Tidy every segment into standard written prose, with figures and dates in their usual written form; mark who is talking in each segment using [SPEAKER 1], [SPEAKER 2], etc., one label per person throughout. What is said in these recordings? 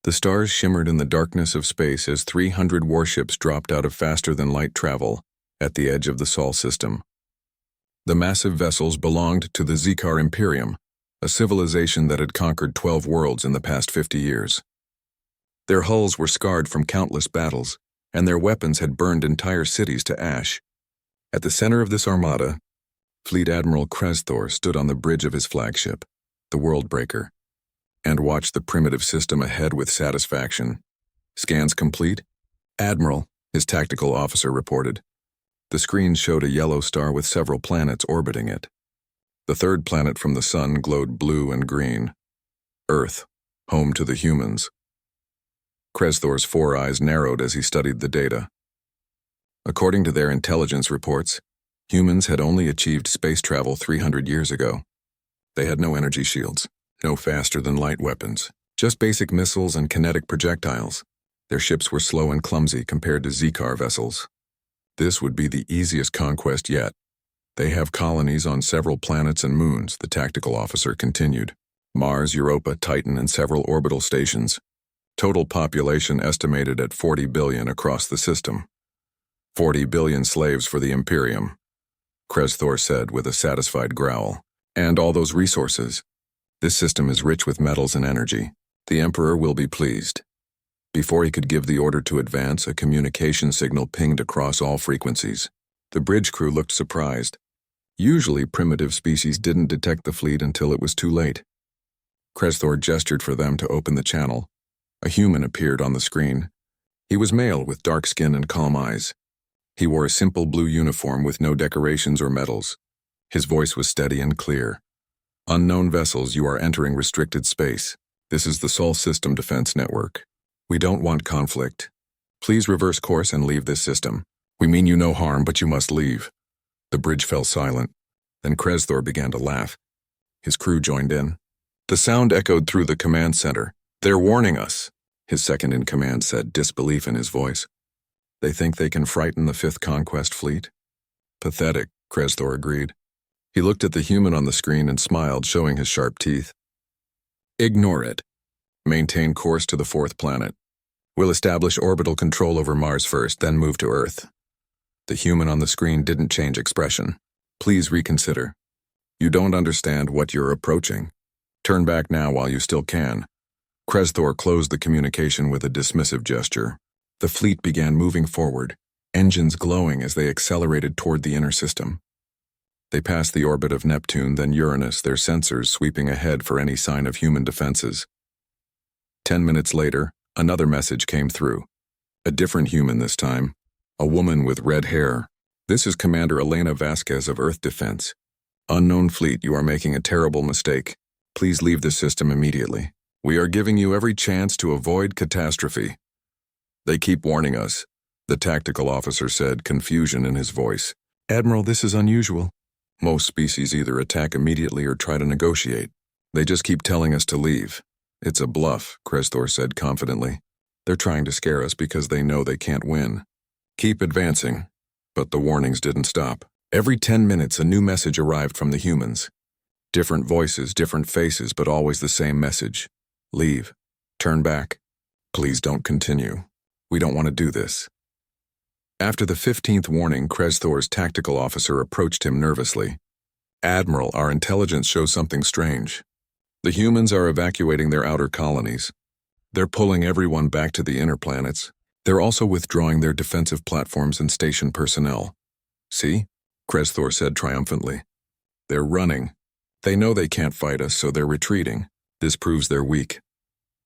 [SPEAKER 1] The stars shimmered in the darkness of space as 300 warships dropped out of faster-than-light travel at the edge of the Sol system. The massive vessels belonged to the Zikar Imperium, a civilization that had conquered 12 worlds in the past 50 years. Their hulls were scarred from countless battles, and their weapons had burned entire cities to ash. At the center of this armada, Fleet Admiral Kresthor stood on the bridge of his flagship, the Worldbreaker, and watched the primitive system ahead with satisfaction. "Scans complete?" "Admiral," his tactical officer reported. The screen showed a yellow star with several planets orbiting it. The third planet from the sun glowed blue and green. Earth, home to the humans. Kresthor's 4 eyes narrowed as he studied the data. According to their intelligence reports, humans had only achieved space travel 300 years ago. They had no energy shields, no faster-than-light weapons, just basic missiles and kinetic projectiles. Their ships were slow and clumsy compared to Zikar vessels. This would be the easiest conquest yet. "They have colonies on several planets and moons," the tactical officer continued. "Mars, Europa, Titan, and several orbital stations. Total population estimated at 40 billion across the system. 40 billion slaves for the Imperium," Kresthor said with a satisfied growl. "And all those resources. This system is rich with metals and energy. The Emperor will be pleased." Before he could give the order to advance, a communication signal pinged across all frequencies. The bridge crew looked surprised. Usually, primitive species didn't detect the fleet until it was too late. Kresthor gestured for them to open the channel. A human appeared on the screen. He was male with dark skin and calm eyes. He wore a simple blue uniform with no decorations or medals. His voice was steady and clear. "Unknown vessels, you are entering restricted space. This is the Sol System Defense Network. We don't want conflict. Please reverse course and leave this system. We mean you no harm, but you must leave." The bridge fell silent. Then Kresthor began to laugh. His crew joined in. The sound echoed through the command center. "They're warning us," his second-in-command said, disbelief in his voice. "They think they can frighten the 5th Conquest Fleet?" "Pathetic," Kresthor agreed. He looked at the human on the screen and smiled, showing his sharp teeth. "Ignore it. Maintain course to the 4th planet. We'll establish orbital control over Mars first, then move to Earth." The human on the screen didn't change expression. "Please reconsider. You don't understand what you're approaching. Turn back now while you still can." Kresthor closed the communication with a dismissive gesture. The fleet began moving forward, engines glowing as they accelerated toward the inner system. They passed the orbit of Neptune, then Uranus, their sensors sweeping ahead for any sign of human defenses. 10 minutes later, another message came through. A different human this time. A woman with red hair. "This is Commander Elena Vasquez of Earth Defense. Unknown fleet, you are making a terrible mistake. Please leave the system immediately. We are giving you every chance to avoid catastrophe." "They keep warning us," the tactical officer said, confusion in his voice. "Admiral, this is unusual. Most species either attack immediately or try to negotiate. They just keep telling us to leave." "It's a bluff," Kresthor said confidently. "They're trying to scare us because they know they can't win. Keep advancing." But the warnings didn't stop. Every 10 minutes a new message arrived from the humans. Different voices, different faces, but always the same message. "Leave. Turn back. Please don't continue. We don't want to do this." After the 15th warning, Kresthor's tactical officer approached him nervously. "Admiral, our intelligence shows something strange. The humans are evacuating their outer colonies. They're pulling everyone back to the inner planets. They're also withdrawing their defensive platforms and station personnel." "See?" Kresthor said triumphantly. "They're running. They know they can't fight us, so they're retreating. This proves they're weak."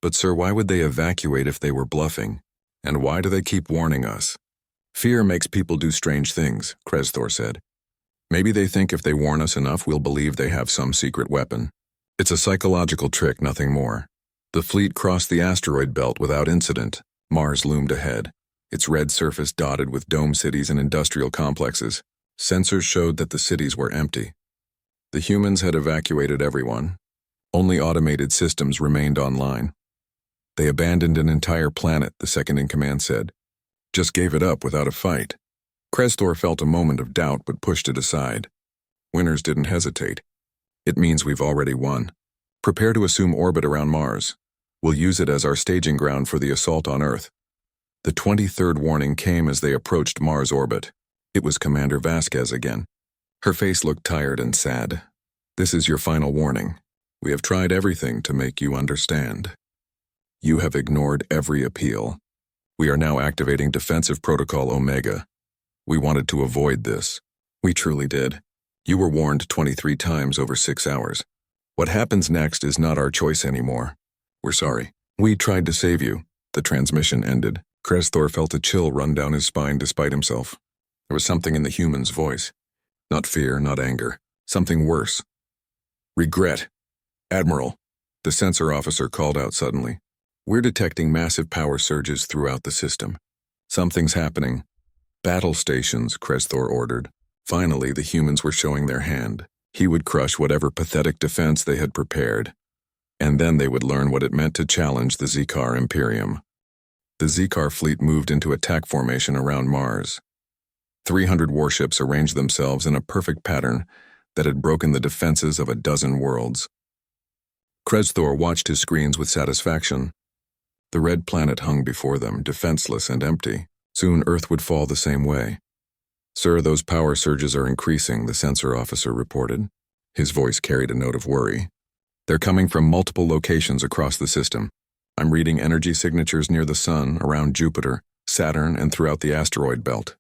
[SPEAKER 1] "But sir, why would they evacuate if they were bluffing? And why do they keep warning us?" "Fear makes people do strange things," Kresthor said. "Maybe they think if they warn us enough, we'll believe they have some secret weapon. It's a psychological trick, nothing more." The fleet crossed the asteroid belt without incident. Mars loomed ahead, its red surface dotted with dome cities and industrial complexes. Sensors showed that the cities were empty. The humans had evacuated everyone. Only automated systems remained online. "They abandoned an entire planet," the second-in-command said. "Just gave it up without a fight." Kresthor felt a moment of doubt but pushed it aside. Winners didn't hesitate. "It means we've already won. Prepare to assume orbit around Mars. We'll use it as our staging ground for the assault on Earth. The 23rd warning came as they approached Mars orbit. It was Commander Vasquez again. Her face looked tired and sad. This is your final warning. We have tried everything to make you understand. You have ignored every appeal. We are now activating Defensive Protocol Omega. We wanted to avoid this. We truly did. You were warned 23 times over 6 hours. What happens next is not our choice anymore. We're sorry. We tried to save you. The transmission ended. Kresthor felt a chill run down his spine despite himself. There was something in the human's voice. Not fear, not anger. Something worse. Regret. Admiral, the sensor officer called out suddenly. We're detecting massive power surges throughout the system. Something's happening. Battle stations, Kresthor ordered. Finally, the humans were showing their hand. He would crush whatever pathetic defense they had prepared. And then they would learn what it meant to challenge the Zikar Imperium. The Zikar fleet moved into attack formation around Mars. 300 warships arranged themselves in a perfect pattern that had broken the defenses of a dozen worlds. Kresthor watched his screens with satisfaction. The red planet hung before them, defenseless and empty. Soon Earth would fall the same way. Sir, those power surges are increasing, the sensor officer reported. His voice carried a note of worry. They're coming from multiple locations across the system. I'm reading energy signatures near the Sun, around Jupiter, Saturn, and throughout the asteroid belt.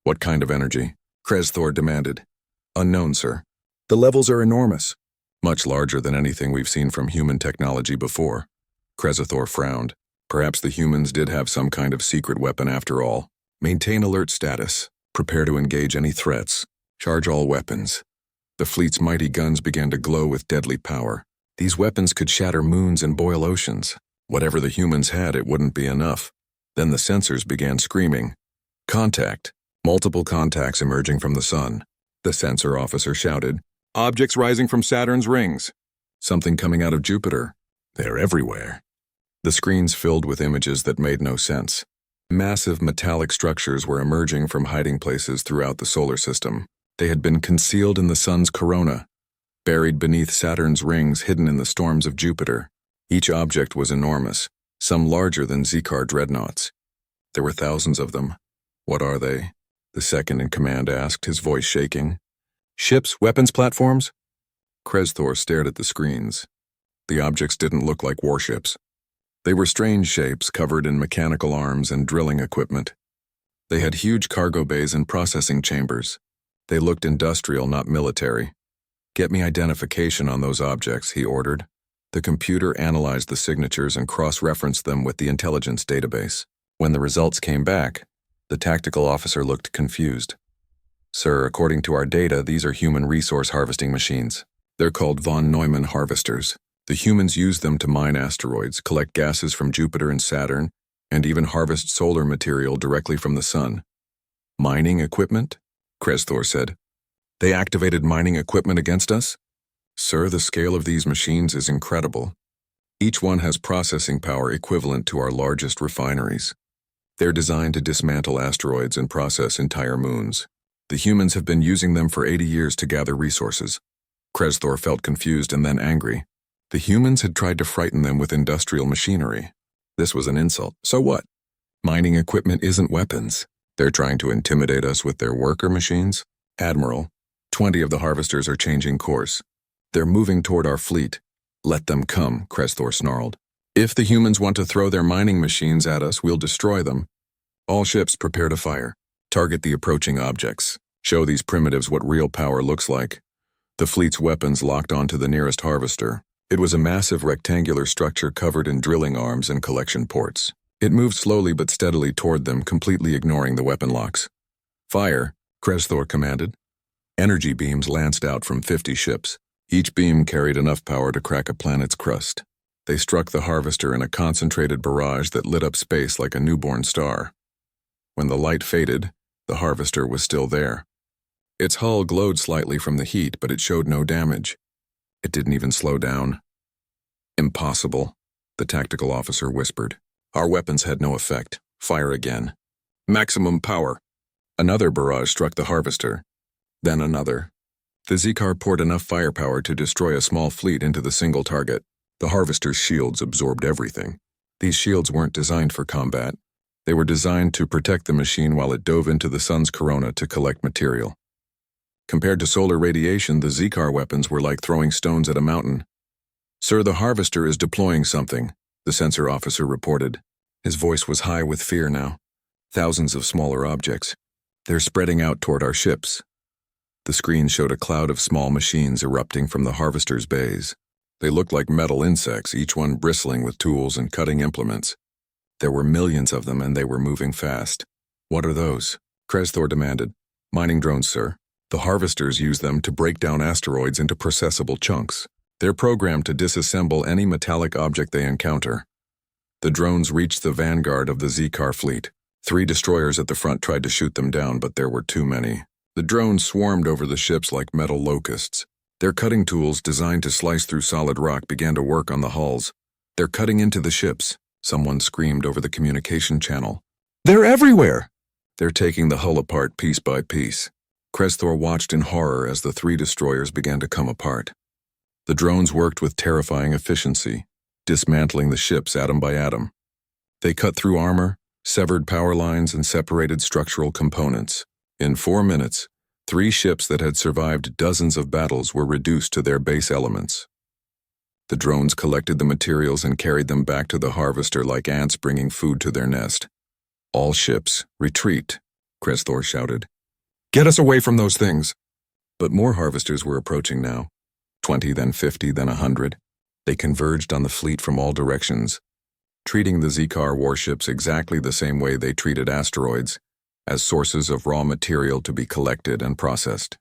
[SPEAKER 1] What kind of energy? Kresthor demanded. Unknown, sir. The levels are enormous. Much larger than anything we've seen from human technology before. Kresthor frowned. Perhaps the humans did have some kind of secret weapon after all. Maintain alert status. Prepare to engage any threats. Charge all weapons. The fleet's mighty guns began to glow with deadly power. These weapons could shatter moons and boil oceans. Whatever the humans had, it wouldn't be enough. Then the sensors began screaming. Contact. Multiple contacts emerging from the Sun. The sensor officer shouted. Objects rising from Saturn's rings. Something coming out of Jupiter. They're everywhere. The screens filled with images that made no sense. Massive metallic structures were emerging from hiding places throughout the solar system. They had been concealed in the Sun's corona, buried beneath Saturn's rings, hidden in the storms of Jupiter. Each object was enormous, some larger than Zikar dreadnoughts. There were thousands of them. What are they? The second in command asked, his voice shaking. Ships, weapons platforms? Kresthor stared at the screens. The objects didn't look like warships. They were strange shapes covered in mechanical arms and drilling equipment. They had huge cargo bays and processing chambers. They looked industrial, not military. Get me identification on those objects, he ordered. The computer analyzed the signatures and cross-referenced them with the intelligence database. When the results came back, the tactical officer looked confused. Sir, according to our data, these are human resource harvesting machines. They're called von Neumann harvesters. The humans use them to mine asteroids, collect gases from Jupiter and Saturn, and even harvest solar material directly from the Sun. Mining equipment? Kresthor said. They activated mining equipment against us? Sir, the scale of these machines is incredible. Each one has processing power equivalent to our largest refineries. They're designed to dismantle asteroids and process entire moons. The humans have been using them for 80 years to gather resources. Kresthor felt confused and then angry. The humans had tried to frighten them with industrial machinery. This was an insult. So what? Mining equipment isn't weapons. They're trying to intimidate us with their worker machines? Admiral, 20 of the harvesters are changing course. They're moving toward our fleet. Let them come, Kresthor snarled. If the humans want to throw their mining machines at us, we'll destroy them. All ships prepare to fire. Target the approaching objects. Show these primitives what real power looks like. The fleet's weapons locked onto the nearest harvester. It was a massive rectangular structure covered in drilling arms and collection ports. It moved slowly but steadily toward them, completely ignoring the weapon locks. Fire, Kresthor commanded. Energy beams lanced out from 50 ships. Each beam carried enough power to crack a planet's crust. They struck the harvester in a concentrated barrage that lit up space like a newborn star. When the light faded, the harvester was still there. Its hull glowed slightly from the heat, but it showed no damage. It didn't even slow down. Impossible, the tactical officer whispered. Our weapons had no effect. Fire again. Maximum power. Another barrage struck the harvester. Then another. The Zikar poured enough firepower to destroy a small fleet into the single target. The harvester's shields absorbed everything. These shields weren't designed for combat. They were designed to protect the machine while it dove into the sun's corona to collect material. Compared to solar radiation, the Z-Car weapons were like throwing stones at a mountain. "Sir, the harvester is deploying something," the sensor officer reported. His voice was high with fear now. "Thousands of smaller objects. They're spreading out toward our ships." The screen showed a cloud of small machines erupting from the harvester's bays. They looked like metal insects, each one bristling with tools and cutting implements. There were millions of them, and they were moving fast. "What are those?" Krezthor demanded. "Mining drones, sir. The harvesters use them to break down asteroids into processable chunks. They're programmed to disassemble any metallic object they encounter." The drones reached the vanguard of the Z-Car fleet. 3 destroyers at the front tried to shoot them down, but there were too many. The drones swarmed over the ships like metal locusts. Their cutting tools, designed to slice through solid rock, began to work on the hulls. "They're cutting into the ships," someone screamed over the communication channel. "They're everywhere!" "They're taking the hull apart piece by piece." Krezthor watched in horror as the 3 destroyers began to come apart. The drones worked with terrifying efficiency, dismantling the ships atom by atom. They cut through armor, severed power lines, and separated structural components. In 4 minutes, 3 ships that had survived dozens of battles were reduced to their base elements. The drones collected the materials and carried them back to the harvester like ants bringing food to their nest. "All ships, retreat," Krezthor shouted. "Get us away from those things!" But more harvesters were approaching now. 20, then 50, then 100. They converged on the fleet from all directions, treating the Z-Car warships exactly the same way they treated asteroids, as sources of raw material to be collected and processed.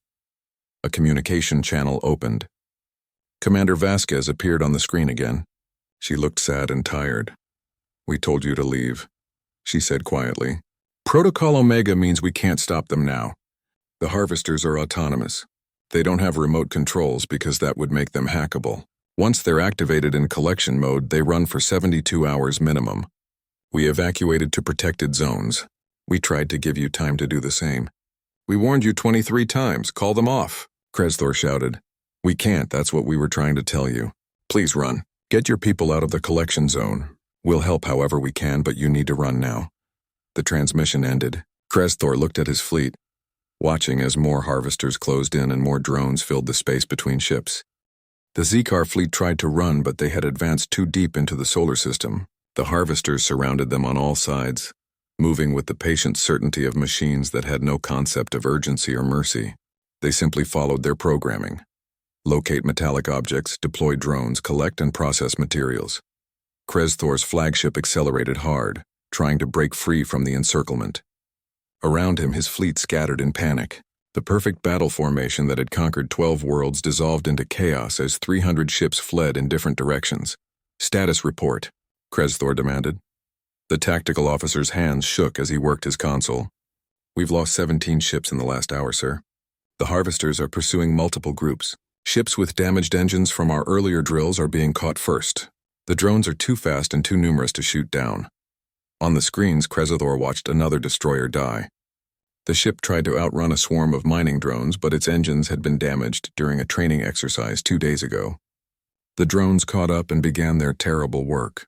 [SPEAKER 1] A communication channel opened. Commander Vasquez appeared on the screen again. She looked sad and tired. "We told you to leave," she said quietly. "Protocol Omega means we can't stop them now. The harvesters are autonomous. They don't have remote controls because that would make them hackable. Once they're activated in collection mode, they run for 72 hours minimum. We evacuated to protected zones. We tried to give you time to do the same." "We warned you 23 times. Call them off," Krezthor shouted. "We can't, that's what we were trying to tell you. Please run. Get your people out of the collection zone. We'll help however we can, but you need to run now." The transmission ended. Krezthor looked at his fleet, watching as more harvesters closed in and more drones filled the space between ships. The Z-Car fleet tried to run, but they had advanced too deep into the solar system. The harvesters surrounded them on all sides, moving with the patient certainty of machines that had no concept of urgency or mercy. They simply followed their programming. Locate metallic objects, deploy drones, collect and process materials. Krezthor's flagship accelerated hard, trying to break free from the encirclement. Around him, his fleet scattered in panic. The perfect battle formation that had conquered 12 worlds dissolved into chaos as 300 ships fled in different directions. "Status report," Krezthor demanded. The tactical officer's hands shook as he worked his console. "We've lost 17 ships in the last hour, sir. The harvesters are pursuing multiple groups. Ships with damaged engines from our earlier drills are being caught first. The drones are too fast and too numerous to shoot down." On the screens, Krezthor watched another destroyer die. The ship tried to outrun a swarm of mining drones, but its engines had been damaged during a training exercise 2 days ago. The drones caught up and began their terrible work.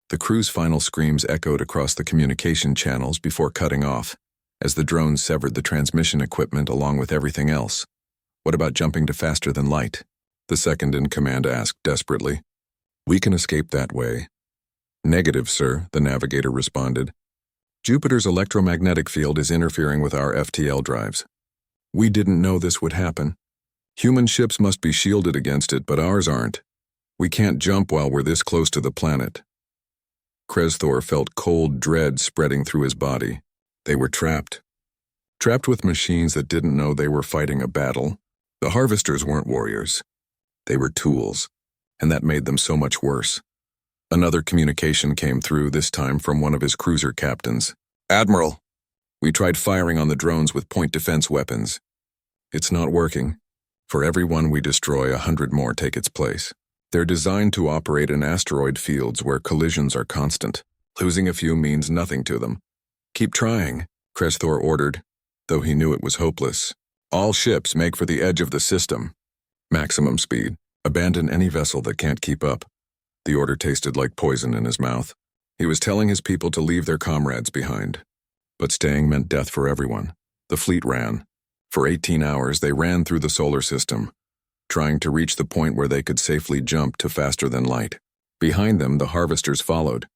[SPEAKER 1] The crew's final screams echoed across the communication channels before cutting off, as the drones severed the transmission equipment along with everything else. "What about jumping to faster than light?" the second-in-command asked desperately. "We can escape that way." "Negative, sir," the navigator responded. "Jupiter's electromagnetic field is interfering with our FTL drives. We didn't know this would happen. Human ships must be shielded against it, but ours aren't. We can't jump while we're this close to the planet." Krezthor felt cold dread spreading through his body. They were trapped. Trapped with machines that didn't know they were fighting a battle. The harvesters weren't warriors. They were tools, and that made them so much worse. Another communication came through, this time from one of his cruiser captains. "Admiral, we tried firing on the drones with point defense weapons. It's not working. For every one we destroy, 100 more take its place. They're designed to operate in asteroid fields where collisions are constant. Losing a few means nothing to them." "Keep trying," Krezthor ordered, though he knew it was hopeless. "All ships make for the edge of the system. Maximum speed. Abandon any vessel that can't keep up." The order tasted like poison in his mouth. He was telling his people to leave their comrades behind. But staying meant death for everyone. The fleet ran. For 18 hours, they ran through the solar system, trying to reach the point where they could safely jump to faster than light. Behind them, the harvesters followed.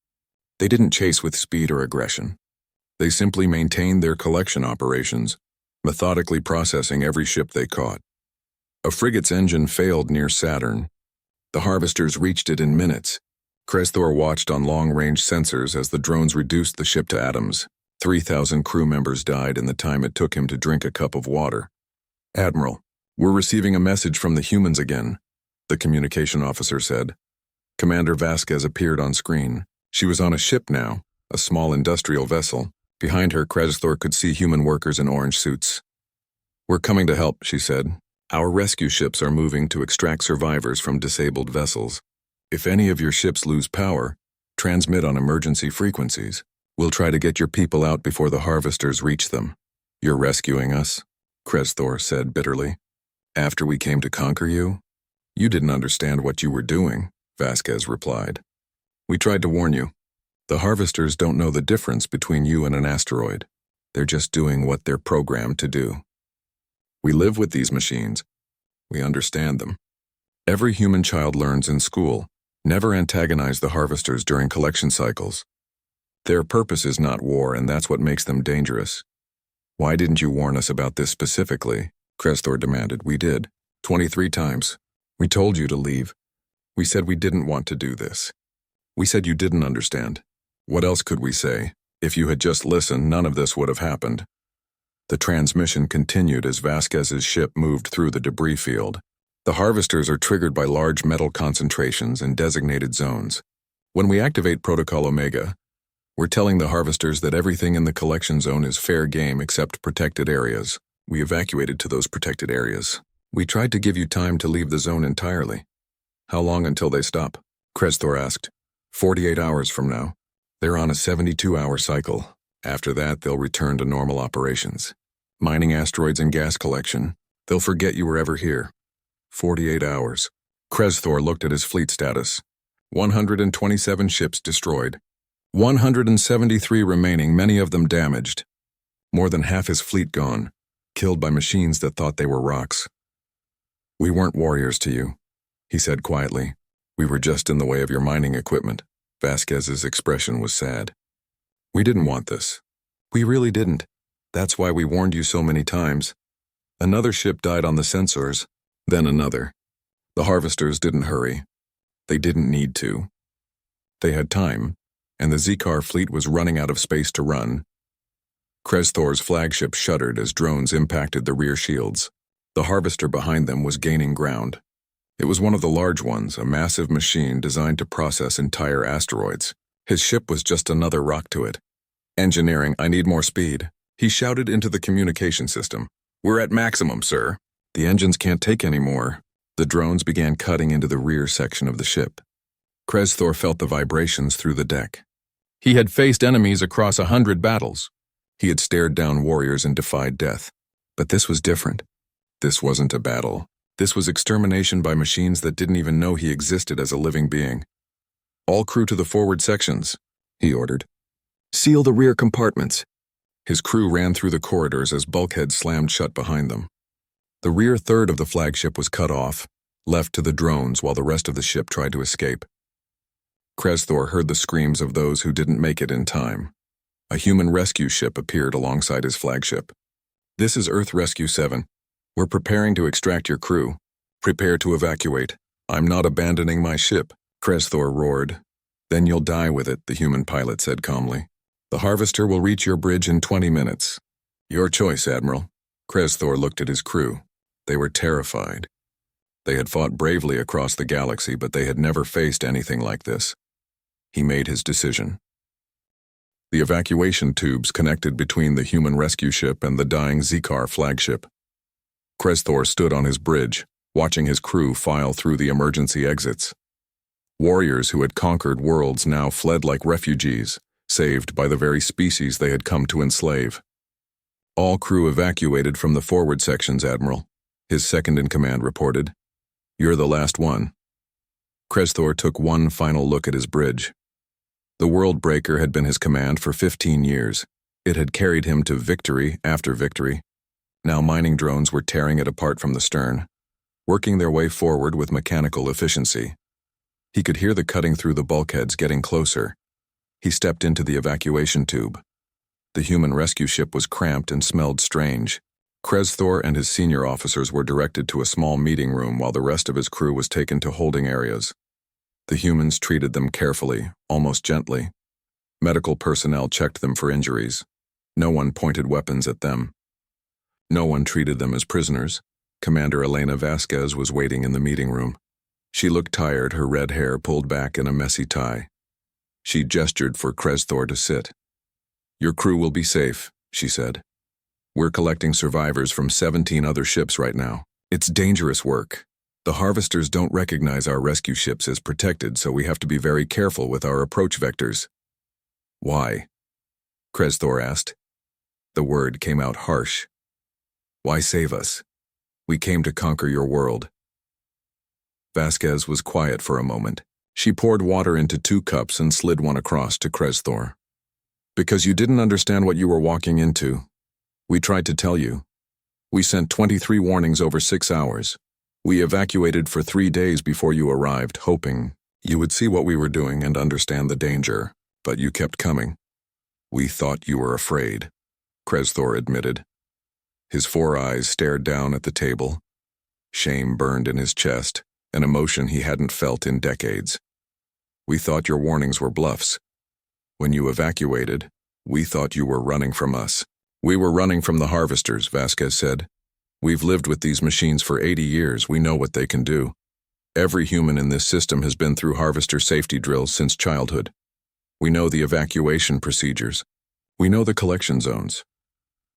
[SPEAKER 1] They didn't chase with speed or aggression. They simply maintained their collection operations, methodically processing every ship they caught. A frigate's engine failed near Saturn. The harvesters reached it in minutes. Kresthor watched on long-range sensors as the drones reduced the ship to atoms. 3,000 crew members died in the time it took him to drink a cup of water. "Admiral, we're receiving a message from the humans again," the communication officer said. Commander Vasquez appeared on screen. She was on a ship now, a small industrial vessel. Behind her, Kresthor could see human workers in orange suits. "We're coming to help," she said. "Our rescue ships are moving to extract survivors from disabled vessels. If any of your ships lose power, transmit on emergency frequencies. We'll try to get your people out before the harvesters reach them." "You're rescuing us?" Kresthor said bitterly. "After we came to conquer you? You didn't understand what you were doing," Vasquez replied. "We tried to warn you. The harvesters don't know the difference between you and an asteroid. They're just doing what they're programmed to do. We live with these machines. We understand them. Every human child learns in school. Never antagonize the harvesters during collection cycles. Their purpose is not war, and that's what makes them dangerous." "Why didn't you warn us about this specifically?" Kresthor demanded. "We did. 23 times. We told you to leave. We said we didn't want to do this. We said you didn't understand. What else could we say? If you had just listened, none of this would have happened." The transmission continued as Vasquez's ship moved through the debris field. The harvesters are triggered by large metal concentrations in designated zones. When we activate Protocol Omega, we're telling the harvesters that everything in the collection zone is fair game except protected areas. We evacuated to those protected areas. We tried to give you time to leave the zone entirely. "How long until they stop?" Kresthor asked. 48 hours from now. They're on a 72-hour cycle. After that, they'll return to normal operations. Mining asteroids and gas collection. They'll forget you were ever here. 48 hours. Kresthor looked at his fleet status. 127 ships destroyed. 173 remaining, many of them damaged. More than half his fleet gone, killed by machines that thought they were rocks. "We weren't warriors to you," he said quietly. "We were just in the way of your mining equipment." Vasquez's expression was sad. "We didn't want this. We really didn't. That's why we warned you so many times." Another ship died on the sensors, then another. The harvesters didn't hurry. They didn't need to. They had time, and the Zikar fleet was running out of space to run. Kresthor's flagship shuddered as drones impacted the rear shields. The harvester behind them was gaining ground. It was one of the large ones, a massive machine designed to process entire asteroids. His ship was just another rock to it. "Engineering, I need more speed," he shouted into the communication system. "We're at maximum, sir." "The engines can't take any more." The drones began cutting into the rear section of the ship. Kresthor felt the vibrations through the deck. He had faced enemies across 100 battles. He had stared down warriors and defied death. But this was different. This wasn't a battle. This was extermination by machines that didn't even know he existed as a living being. "All crew to the forward sections," he ordered. "Seal the rear compartments." His crew ran through the corridors as bulkheads slammed shut behind them. The rear third of the flagship was cut off, left to the drones while the rest of the ship tried to escape. Kresthor heard the screams of those who didn't make it in time. A human rescue ship appeared alongside his flagship. "This is Earth Rescue 7. We're preparing to extract your crew. Prepare to evacuate. I'm not abandoning my ship," Kresthor roared. "Then you'll die with it," the human pilot said calmly. "The harvester will reach your bridge in 20 minutes. Your choice, Admiral." Kresthor looked at his crew. They were terrified. They had fought bravely across the galaxy, but they had never faced anything like this. He made his decision. The evacuation tubes connected between the human rescue ship and the dying Zikar flagship. Kresthor stood on his bridge, watching his crew file through the emergency exits. Warriors who had conquered worlds now fled like refugees, saved by the very species they had come to enslave. "All crew evacuated from the forward sections, Admiral," his second-in-command reported. "You're the last one." Kresthor took one final look at his bridge. The World Breaker had been his command for 15 years. It had carried him to victory after victory. Now mining drones were tearing it apart from the stern, working their way forward with mechanical efficiency. He could hear the cutting through the bulkheads getting closer. He stepped into the evacuation tube. The human rescue ship was cramped and smelled strange. Kresthor and his senior officers were directed to a small meeting room while the rest of his crew was taken to holding areas. The humans treated them carefully, almost gently. Medical personnel checked them for injuries. No one pointed weapons at them. No one treated them as prisoners. Commander Elena Vasquez was waiting in the meeting room. She looked tired, her red hair pulled back in a messy tie. She gestured for Kresthor to sit. "Your crew will be safe," she said. "We're collecting survivors from 17 other ships right now. It's dangerous work. The harvesters don't recognize our rescue ships as protected, so we have to be very careful with our approach vectors." "Why?" Kresthor asked. The word came out harsh. "Why save us? We came to conquer your world." Vasquez was quiet for a moment. She poured water into 2 cups and slid one across to Kresthor. "Because you didn't understand what you were walking into. We tried to tell you. We sent 23 warnings over 6 hours. We evacuated for 3 days before you arrived, hoping you would see what we were doing and understand the danger, but you kept coming. We thought you were afraid," Kresthor admitted. His 4 eyes stared down at the table. Shame burned in his chest, an emotion he hadn't felt in decades. "We thought your warnings were bluffs. When you evacuated, we thought you were running from us." "We were running from the harvesters," Vasquez said. "We've lived with these machines for 80 years. We know what they can do. Every human in this system has been through harvester safety drills since childhood. We know the evacuation procedures. We know the collection zones.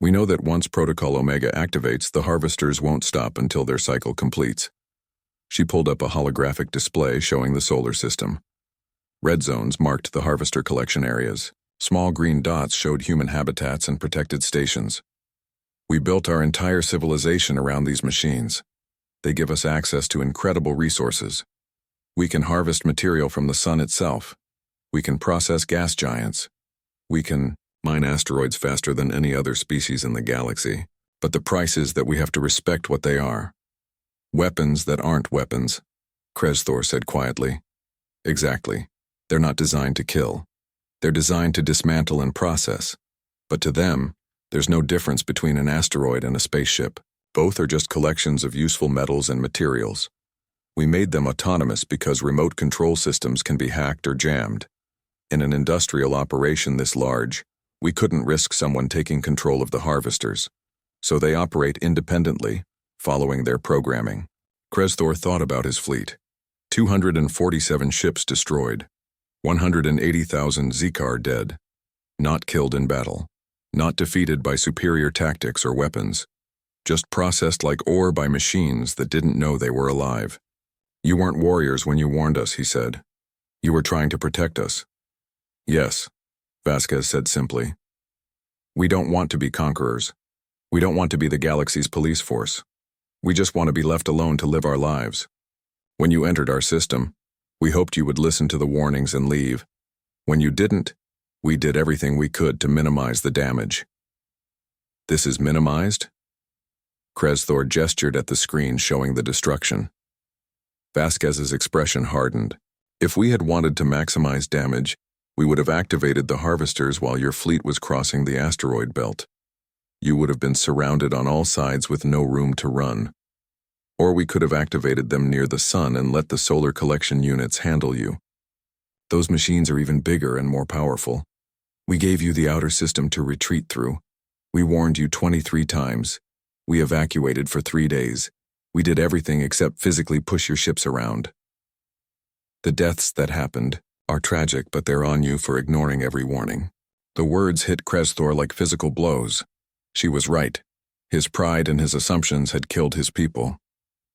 [SPEAKER 1] We know that once Protocol Omega activates, the harvesters won't stop until their cycle completes." She pulled up a holographic display showing the solar system. Red zones marked the harvester collection areas. Small green dots showed human habitats and protected stations. "We built our entire civilization around these machines. They give us access to incredible resources. We can harvest material from the sun itself. We can process gas giants. We can mine asteroids faster than any other species in the galaxy. But the price is that we have to respect what they are. Weapons that aren't weapons," Kresthor said quietly. "Exactly. They're not designed to kill. They're designed to dismantle and process. But to them, there's no difference between an asteroid and a spaceship. Both are just collections of useful metals and materials. We made them autonomous because remote control systems can be hacked or jammed. In an industrial operation this large, we couldn't risk someone taking control of the harvesters. So they operate independently, following their programming." Kresthor thought about his fleet. 247 ships destroyed. 180,000 Zikar dead. Not killed in battle. Not defeated by superior tactics or weapons. Just processed like ore by machines that didn't know they were alive. "You weren't warriors when you warned us," he said. "You were trying to protect us." "Yes," Vasquez said simply. "We don't want to be conquerors. We don't want to be the galaxy's police force. We just want to be left alone to live our lives. When you entered our system, we hoped you would listen to the warnings and leave. When you didn't, we did everything we could to minimize the damage." "This is minimized?" Kresthor gestured at the screen showing the destruction. Vasquez's expression hardened. "If we had wanted to maximize damage, we would have activated the harvesters while your fleet was crossing the asteroid belt. You would have been surrounded on all sides with no room to run. Or we could have activated them near the sun and let the solar collection units handle you. Those machines are even bigger and more powerful. We gave you the outer system to retreat through. We warned you 23 times. We evacuated for 3 days. We did everything except physically push your ships around. The deaths that happened are tragic, but they're on you for ignoring every warning." The words hit Kresthor like physical blows. She was right. His pride and his assumptions had killed his people.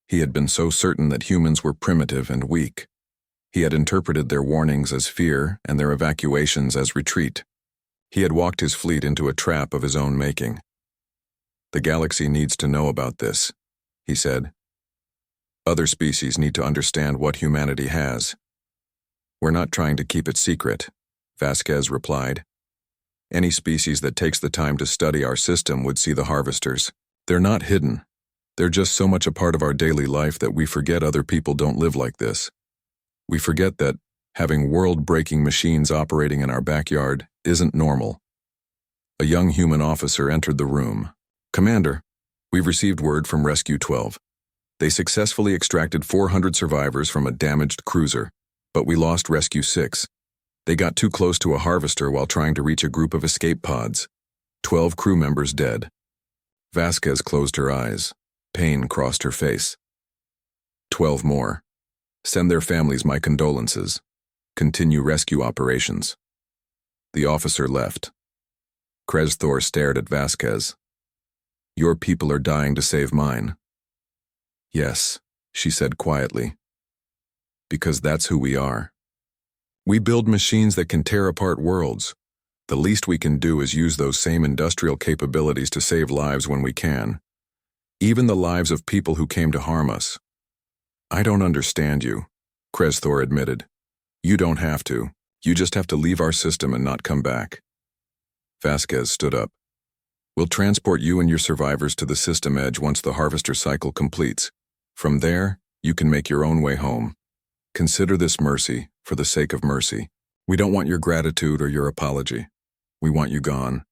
[SPEAKER 1] He had been so certain that humans were primitive and weak. He had interpreted their warnings as fear and their evacuations as retreat. He had walked his fleet into a trap of his own making. "The galaxy needs to know about this," he said. Other species need to understand what humanity has. We're not trying to keep it secret, Vasquez replied. Any species that takes the time to study our system would see the harvesters. They're not hidden. They're just so much a part of our daily life that we forget other people don't live like this. We forget that having world-breaking machines operating in our backyard isn't normal. A young human officer entered the room. Commander, we've received word from Rescue 12. They successfully extracted 400 survivors from a damaged cruiser, but we lost Rescue 6. They got too close to a harvester while trying to reach a group of escape pods. 12 crew members dead. Vasquez closed her eyes. Pain crossed her face. 12 more. Send their families my condolences. Continue rescue operations. The officer left. Krezthor stared at Vasquez. Your people are dying to save mine. Yes, she said quietly. Because that's who we are. We build machines that can tear apart worlds. The least we can do is use those same industrial capabilities to save lives when we can. Even the lives of people who came to harm us. I don't understand you, Krezthor admitted. You don't have to. You just have to leave our system and not come back. Vasquez stood up. We'll transport you and your survivors to the system edge once the harvester cycle completes. From there, you can make your own way home. Consider this mercy, for the sake of mercy. We don't want your gratitude or your apology. We want you gone.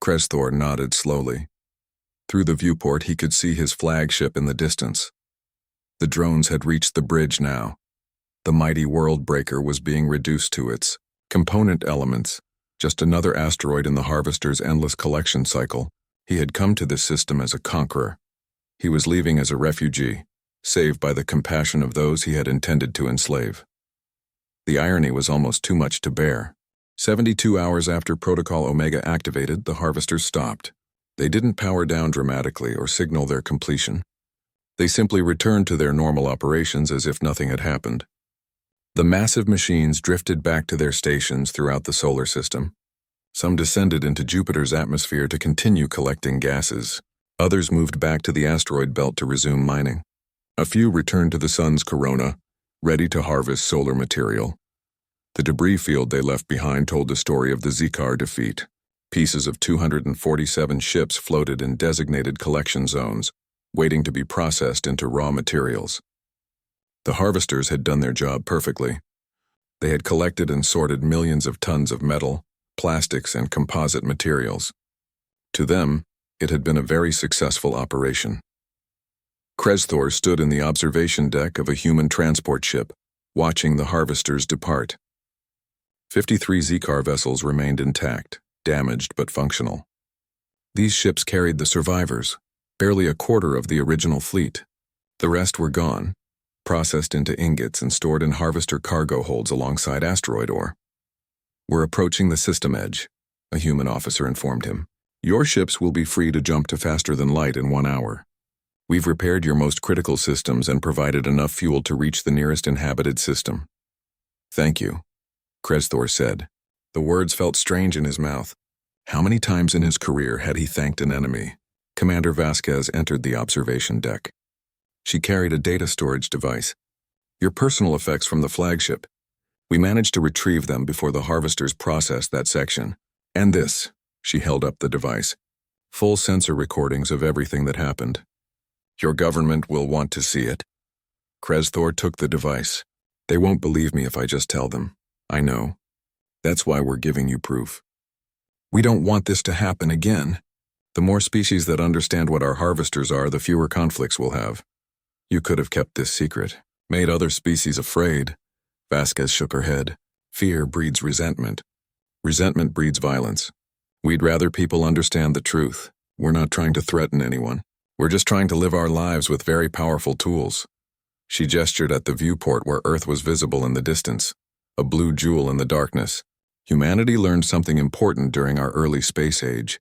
[SPEAKER 1] Krezthor nodded slowly. Through the viewport, he could see his flagship in the distance. The drones had reached the bridge now. The mighty world breaker was being reduced to its component elements, just another asteroid in the harvester's endless collection cycle. He had come to this system as a conqueror. He was leaving as a refugee, saved by the compassion of those he had intended to enslave. The irony was almost too much to bear. 72 hours after Protocol Omega activated, the harvesters stopped. They didn't power down dramatically or signal their completion. They simply returned to their normal operations as if nothing had happened. The massive machines drifted back to their stations throughout the solar system. Some descended into Jupiter's atmosphere to continue collecting gases. Others moved back to the asteroid belt to resume mining. A few returned to the sun's corona, ready to harvest solar material. The debris field they left behind told the story of the Zikar defeat. Pieces of 247 ships floated in designated collection zones, waiting to be processed into raw materials. The harvesters had done their job perfectly. They had collected and sorted millions of tons of metal, plastics, and composite materials. To them, it had been a very successful operation. Krezthor stood in the observation deck of a human transport ship, watching the harvesters depart. 53 Zikar vessels remained intact, damaged but functional. These ships carried the survivors, barely a quarter of the original fleet. The rest were gone, processed into ingots and stored in harvester cargo holds alongside asteroid ore. We're approaching the system edge, a human officer informed him. Your ships will be free to jump to faster than light in 1 hour. We've repaired your most critical systems and provided enough fuel to reach the nearest inhabited system. Thank you, Krezthor said. The words felt strange in his mouth. How many times in his career had he thanked an enemy? Commander Vasquez entered the observation deck. She carried a data storage device. Your personal effects from the flagship. We managed to retrieve them before the harvesters processed that section. And this, she held up the device. Full sensor recordings of everything that happened. Your government will want to see it. Krezthor took the device. They won't believe me if I just tell them. I know. That's why we're giving you proof. We don't want this to happen again. The more species that understand what our harvesters are, the fewer conflicts we'll have. You could have kept this secret, made other species afraid. Vasquez shook her head. Fear breeds resentment. Resentment breeds violence. We'd rather people understand the truth. We're not trying to threaten anyone. We're just trying to live our lives with very powerful tools. She gestured at the viewport where Earth was visible in the distance, a blue jewel in the darkness. Humanity learned something important during our early space age.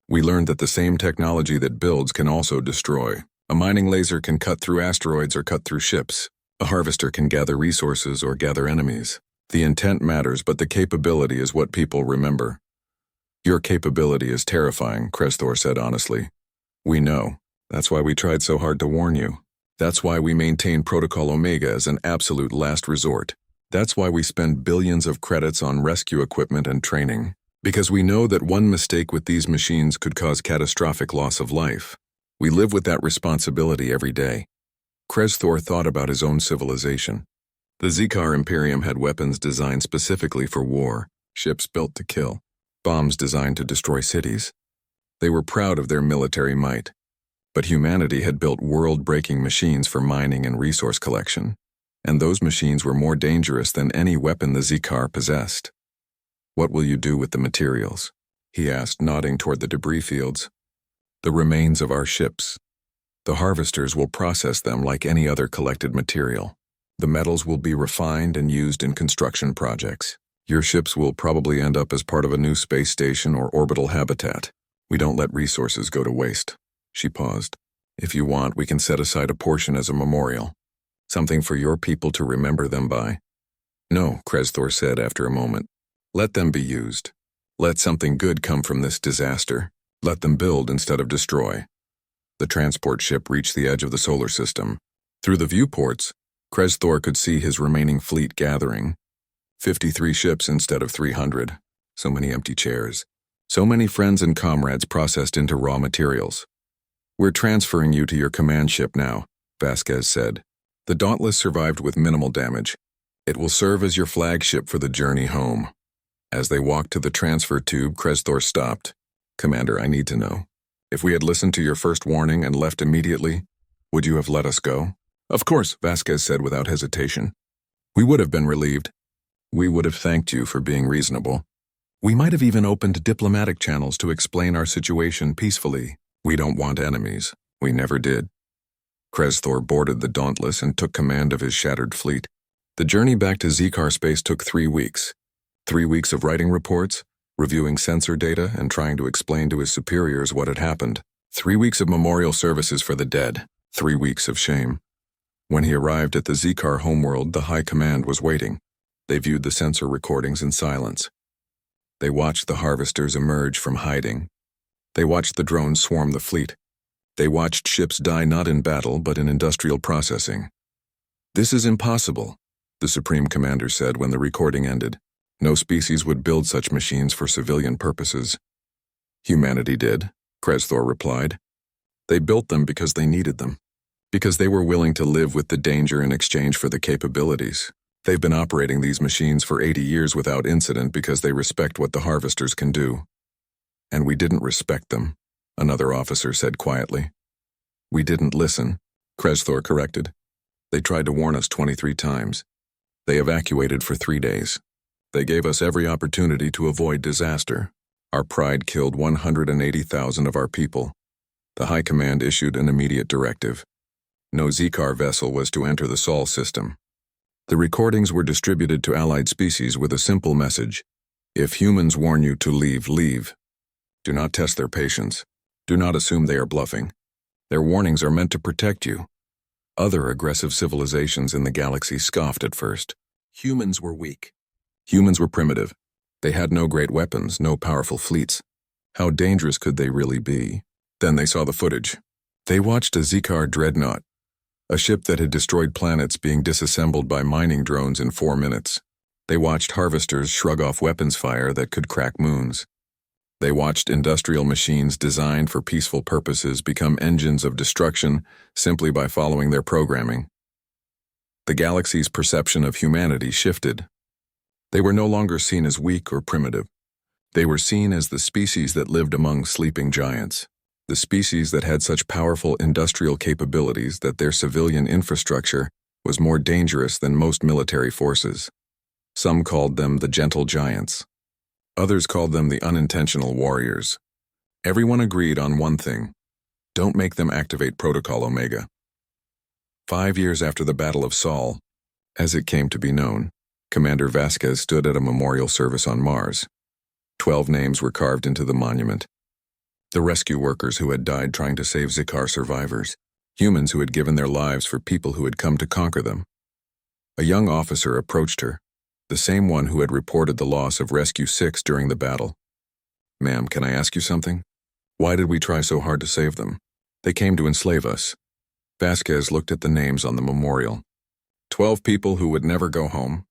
[SPEAKER 1] We learned that the same technology that builds can also destroy. A mining laser can cut through asteroids or cut through ships. A harvester can gather resources or gather enemies. The intent matters, but the capability is what people remember. Your capability is terrifying, Krezthor said honestly. We know. That's why we tried so hard to warn you. That's why we maintain Protocol Omega as an absolute last resort. That's why we spend billions of credits on rescue equipment and training. Because we know that one mistake with these machines could cause catastrophic loss of life. We live with that responsibility every day. Krezthor thought about his own civilization. The Zikar Imperium had weapons designed specifically for war, ships built to kill, bombs designed to destroy cities. They were proud of their military might. But humanity had built world-breaking machines for mining and resource collection, and those machines were more dangerous than any weapon the Zikar possessed. "What will you do with the materials?" he asked, nodding toward the debris fields. "The remains of our ships. The harvesters will process them like any other collected material. The metals will be refined and used in construction projects. Your ships will probably end up as part of a new space station or orbital habitat. We don't let resources go to waste." She paused. "If you want, we can set aside a portion as a memorial. Something for your people to remember them by." "No," Krezthor said after a moment. "Let them be used. Let something good come from this disaster. Let them build instead of destroy." The transport ship reached the edge of the solar system. Through the viewports, Krezthor could see his remaining fleet gathering. 53 ships instead of 300. So many empty chairs. So many friends and comrades processed into raw materials. "We're transferring you to your command ship now," Vasquez said. "The Dauntless survived with minimal damage. It will serve as your flagship for the journey home." As they walked to the transfer tube, Krezthor stopped. "Commander, I need to know. If we had listened to your first warning and left immediately, would you have let us go?" "Of course," Vasquez said without hesitation. "We would have been relieved. We would have thanked you for being reasonable. We might have even opened diplomatic channels to explain our situation peacefully. We don't want enemies. We never did." Krezthor boarded the Dauntless and took command of his shattered fleet. The journey back to Zikar space took 3 weeks. 3 weeks of writing reports, reviewing sensor data, and trying to explain to his superiors what had happened. 3 weeks of memorial services for the dead. 3 weeks of shame. When he arrived at the Zikar homeworld, the High Command was waiting. They viewed the sensor recordings in silence. They watched the harvesters emerge from hiding. They watched the drones swarm the fleet. They watched ships die not in battle but in industrial processing. "This is impossible," the Supreme Commander said when the recording ended. "No species would build such machines for civilian purposes." "Humanity did," Krezthor replied. "They built them because they needed them. Because they were willing to live with the danger in exchange for the capabilities. They've been operating these machines for 80 years without incident because they respect what the harvesters can do." "And we didn't respect them," another officer said quietly. "We didn't listen," Krezthor corrected. "They tried to warn us 23 times. They evacuated for 3 days. They gave us every opportunity to avoid disaster. Our pride killed 180,000 of our people. The High Command issued an immediate directive. No Zikar vessel was to enter the Sol system. The recordings were distributed to allied species with a simple message: if humans warn you to leave, leave. Do not test their patience. Do not assume they are bluffing. Their warnings are meant to protect you. Other aggressive civilizations in the galaxy scoffed at first. Humans were weak. Humans were primitive. They had no great weapons, no powerful fleets. How dangerous could they really be? Then they saw the footage. They watched a Zikar dreadnought, a ship that had destroyed planets being disassembled by mining drones in 4 minutes. They watched harvesters shrug off weapons fire that could crack moons. They watched industrial machines designed for peaceful purposes become engines of destruction simply by following their programming. The galaxy's perception of humanity shifted. They were no longer seen as weak or primitive. They were seen as the species that lived among sleeping giants, the species that had such powerful industrial capabilities that their civilian infrastructure was more dangerous than most military forces. Some called them the gentle giants. Others called them the unintentional warriors. Everyone agreed on one thing: don't make them activate Protocol Omega. 5 years after the Battle of Sol, as it came to be known, Commander Vasquez stood at a memorial service on Mars. 12 names were carved into the monument. The rescue workers who had died trying to save Zikar survivors, humans who had given their lives for people who had come to conquer them. A young officer approached her, the same one who had reported the loss of Rescue 6 during the battle. "Ma'am, can I ask you something? Why did we try so hard to save them? They came to enslave us." Vasquez looked at the names on the memorial. 12 people who would never go home.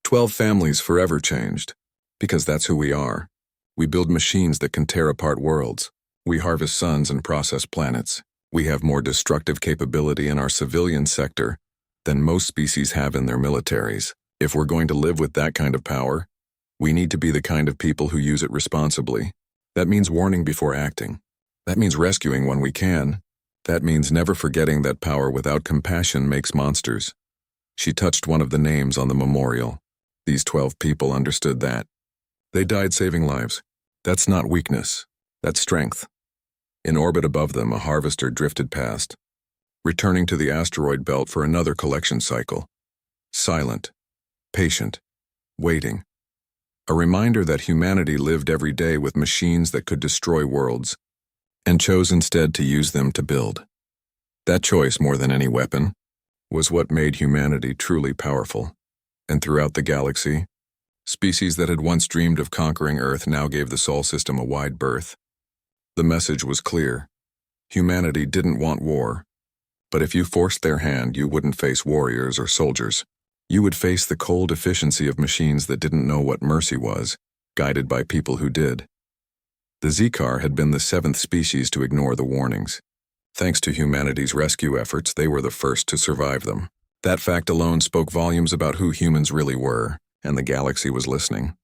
[SPEAKER 1] 12 families forever changed. Because that's who we are. We build machines that can tear apart worlds. We harvest suns and process planets. We have more destructive capability in our civilian sector than most species have in their militaries. If we're going to live with that kind of power, we need to be the kind of people who use it responsibly. That means warning before acting. That means rescuing when we can. That means never forgetting that power without compassion makes monsters. She touched one of the names on the memorial. These 12 people understood that. They died saving lives. That's not weakness. That's strength. In orbit above them, a harvester drifted past, returning to the asteroid belt for another collection cycle. Silent, patient, waiting. A reminder that humanity lived every day with machines that could destroy worlds, and chose instead to use them to build. That choice, more than any weapon, was what made humanity truly powerful. And throughout the galaxy, species that had once dreamed of conquering Earth now gave the Sol system a wide berth. The message was clear. Humanity didn't want war. But if you forced their hand, you wouldn't face warriors or soldiers. You would face the cold efficiency of machines that didn't know what mercy was, guided by people who did. The Z-Car had been the 7th species to ignore the warnings. Thanks to humanity's rescue efforts, they were the first to survive them. That fact alone spoke volumes about who humans really were, and the galaxy was listening.